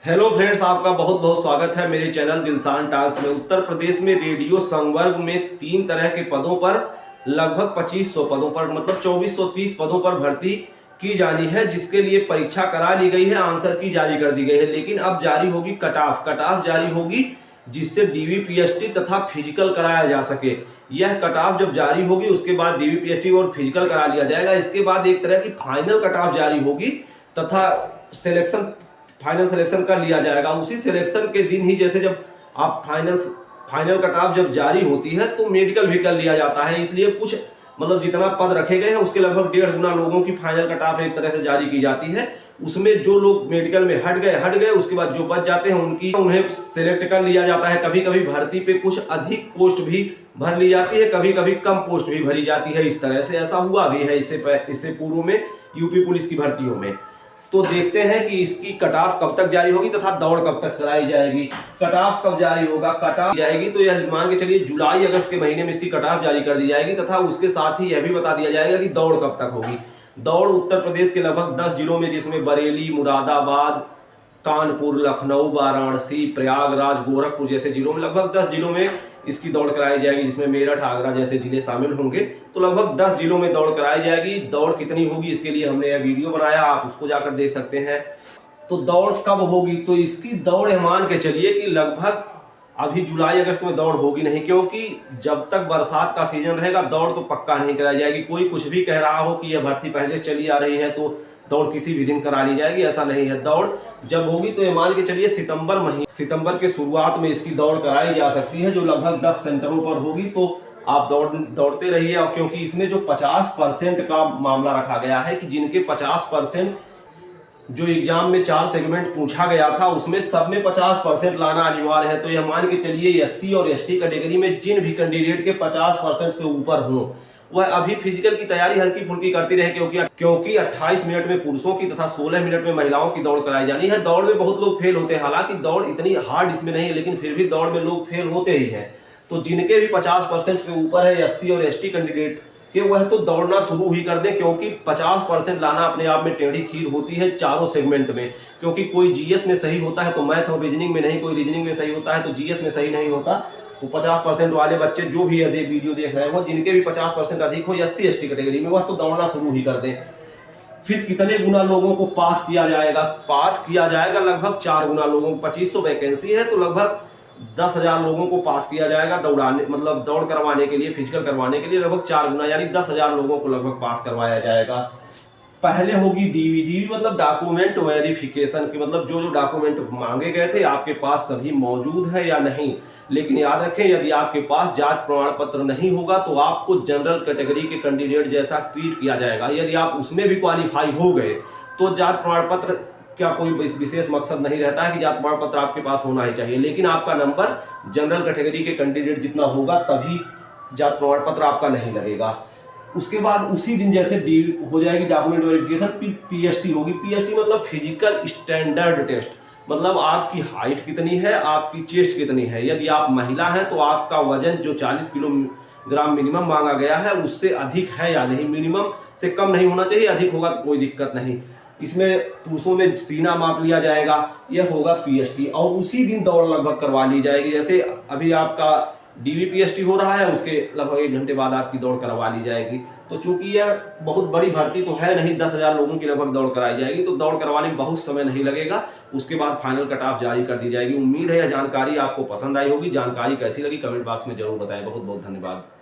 Hello friends, आपका बहुत बहुत स्वागत है मेरे चैनल दिलसान टॉक्स में। उत्तर प्रदेश में रेडियो संवर्ग में 3 तरह के पदों पर लगभग 2500 पदों पर मतलब 2430 पदों पर भर्ती की जानी है, जिसके लिए परीक्षा करा ली गई है, आंसर की जारी कर दी गई है। लेकिन अब जारी होगी कट ऑफ जारी होगी, जिससे डीवीपीएसटी तथा फिजिकल कराया जा सके। यह कट ऑफ जब जारी होगी उसके बाद डीवीपीएसटी और फिजिकल करा लिया जाएगा। इसके बाद एक तरह की फाइनल कट ऑफ जारी होगी तथा फाइनल सिलेक्शन कर लिया जाएगा। उसी सिलेक्शन के दिन ही, जैसे जब आप फाइनल कट ऑफ जब जारी होती है तो मेडिकल भी कर लिया जाता है। इसलिए कुछ मतलब जितना पद रखे गए हैं उसके लगभग 1.5 गुना लोगों की फाइनल कट ऑफ एक तरह से जारी की जाती है। उसमें जो लोग मेडिकल में हट गए, उसके बाद जो बच जाते हैं उन्हें सिलेक्ट कर लिया जाता है। कभी कभी भर्ती पे कुछ अधिक पोस्ट भी भर ली जाती है, कभी कभी कम पोस्ट भी भरी जाती है। इस तरह से ऐसा हुआ भी है इससे पूर्व में यूपी पुलिस की भर्तियों में। तो देखते हैं कि इसकी कट ऑफ कब तक जारी होगी तथा दौड़ कब तक कराई जाएगी। कट ऑफ कब जारी होगा, कट ऑफ जाएगी तो यह मान के चलिए जुलाई अगस्त के महीने में इसकी कट ऑफ जारी कर दी जाएगी तथा उसके साथ ही यह भी बता दिया जाएगा कि दौड़ कब तक होगी। दौड़ उत्तर प्रदेश के लगभग 10 जिलों में, जिसमें बरेली, मुरादाबाद, कानपुर, लखनऊ, वाराणसी, प्रयागराज, गोरखपुर जैसे जिलों में, लगभग 10 जिलों में इसकी दौड़ कराई जाएगी, जिसमें मेरठ, आगरा जैसे जिले शामिल होंगे। तो लगभग 10 जिलों में दौड़ कराई जाएगी। दौड़ कितनी होगी इसके लिए हमने यह वीडियो बनाया, आप उसको जाकर देख सकते हैं। तो दौड़ कब होगी, तो इसकी दौड़ मान के चलिए कि लगभग अभी जुलाई अगस्त में दौड़ होगी नहीं, क्योंकि जब तक बरसात का सीजन रहेगा दौड़ तो पक्का नहीं कराई जाएगी। कोई कुछ भी कह रहा हो कि यह भर्ती पहले से चली आ रही है तो दौड़ किसी भी दिन करा ली जाएगी, ऐसा नहीं है। दौड़ जब होगी तो ये मान के चलिए सितंबर के शुरुआत में इसकी दौड़ कराई जा सकती है, जो लगभग 10 सेंटरों पर होगी। तो आप दौड़ते रहिए, और क्योंकि इसमें जो 50% का मामला रखा गया है कि जिनके 50% जो एग्जाम में 4 सेगमेंट पूछा गया था उसमें सब में 50% लाना अनिवार्य है। तो यह मान के चलिए एससी और एसटी कैटेगरी में जिन भी कैंडिडेट के 50% से ऊपर हों वह अभी फिजिकल की तैयारी हल्की फुल्की करती रहे, क्योंकि 28 मिनट में पुरुषों की तथा 16 मिनट में महिलाओं की दौड़ कराई जानी है। दौड़ में बहुत लोग फेल होते हैं, हालांकि दौड़ इतनी हार्ड इसमें नहीं है, लेकिन फिर भी दौड़ में लोग फेल होते ही हैं। तो जिनके भी 50% से ऊपर है एससी और एसटी कैंडिडेट कि वह तो दौड़ना शुरू ही कर दें, क्योंकि 50% लाना अपने आप में टेढ़ी खीर होती है चारों सेगमेंट में। क्योंकि कोई जीएस में सही होता है तो मैथ और रीजनिंग में नहीं, कोई रीजनिंग में सही होता है तो जीएस में सही नहीं होता। तो 50% वाले बच्चे जो भी वीडियो देख रहे हो, जिनके भी 50% अधिक हो एससी एसटी कैटेगरी में, वह तो दौड़ना शुरू ही कर दें। फिर कितने गुना लोगों को पास किया जाएगा लगभग 4 गुना लोगों को। 2500 वैकेंसी है तो लगभग 10,000 लोगों को पास किया जाएगा दौड़ करवाने के लिए, फिजिकल करवाने के लिए लगभग 4 गुना, यानी 10,000 लोगों को लगभग पास करवाया जाएगा। पहले होगी डीवी मतलब डॉक्यूमेंट वेरिफिकेशन की, मतलब जो डॉक्यूमेंट मांगे गए थे आपके पास सभी मौजूद है या नहीं। लेकिन याद रखें, यदि आपके पास जांच प्रमाण पत्र नहीं होगा तो आपको जनरल कैटेगरी के कैंडिडेट जैसा ट्रीट किया जाएगा। यदि आप उसमें भी क्वालिफाई हो गए तो जांच प्रमाण पत्र क्या कोई विशेष मकसद नहीं रहता है कि जांच प्रमाण पत्र आपके पास होना ही चाहिए, लेकिन आपका नंबर जनरल कैटेगरी के कैंडिडेट जितना होगा तभी जांच प्रमाण पत्र आपका नहीं लगेगा। उसके बाद उसी दिन जैसे हो जाएगी डॉक्यूमेंट वेरिफिकेशन, फिर पीएसटी होगी। पीएसटी मतलब फिजिकल स्टैंडर्ड टेस्ट, मतलब आपकी हाइट कितनी है, आपकी चेस्ट कितनी है। यदि आप महिला हैं तो आपका वजन जो 40 किलोग्राम मिनिमम मांगा गया है उससे अधिक है या नहीं। मिनिमम से कम नहीं होना चाहिए, अधिक होगा तो कोई दिक्कत नहीं। इसमें पुरुषों में सीना माप लिया जाएगा, यह होगा पीएसटी, और उसी दिन दौड़ लगभग करवा ली जाएगी। जैसे अभी आपका डीवीपीएसटी हो रहा है, उसके लगभग 1 घंटे बाद आपकी दौड़ करवा ली जाएगी। तो चूंकि यह बहुत बड़ी भर्ती तो है नहीं, 10,000 लोगों की लगभग दौड़ कराई जाएगी, तो दौड़ करवाने में बहुत समय नहीं लगेगा। उसके बाद फाइनल कट ऑफ जारी कर दी जाएगी। उम्मीद है यह जानकारी आपको पसंद आई होगी। जानकारी कैसी लगी कमेंट बॉक्स में जरूर बताएं। बहुत बहुत धन्यवाद।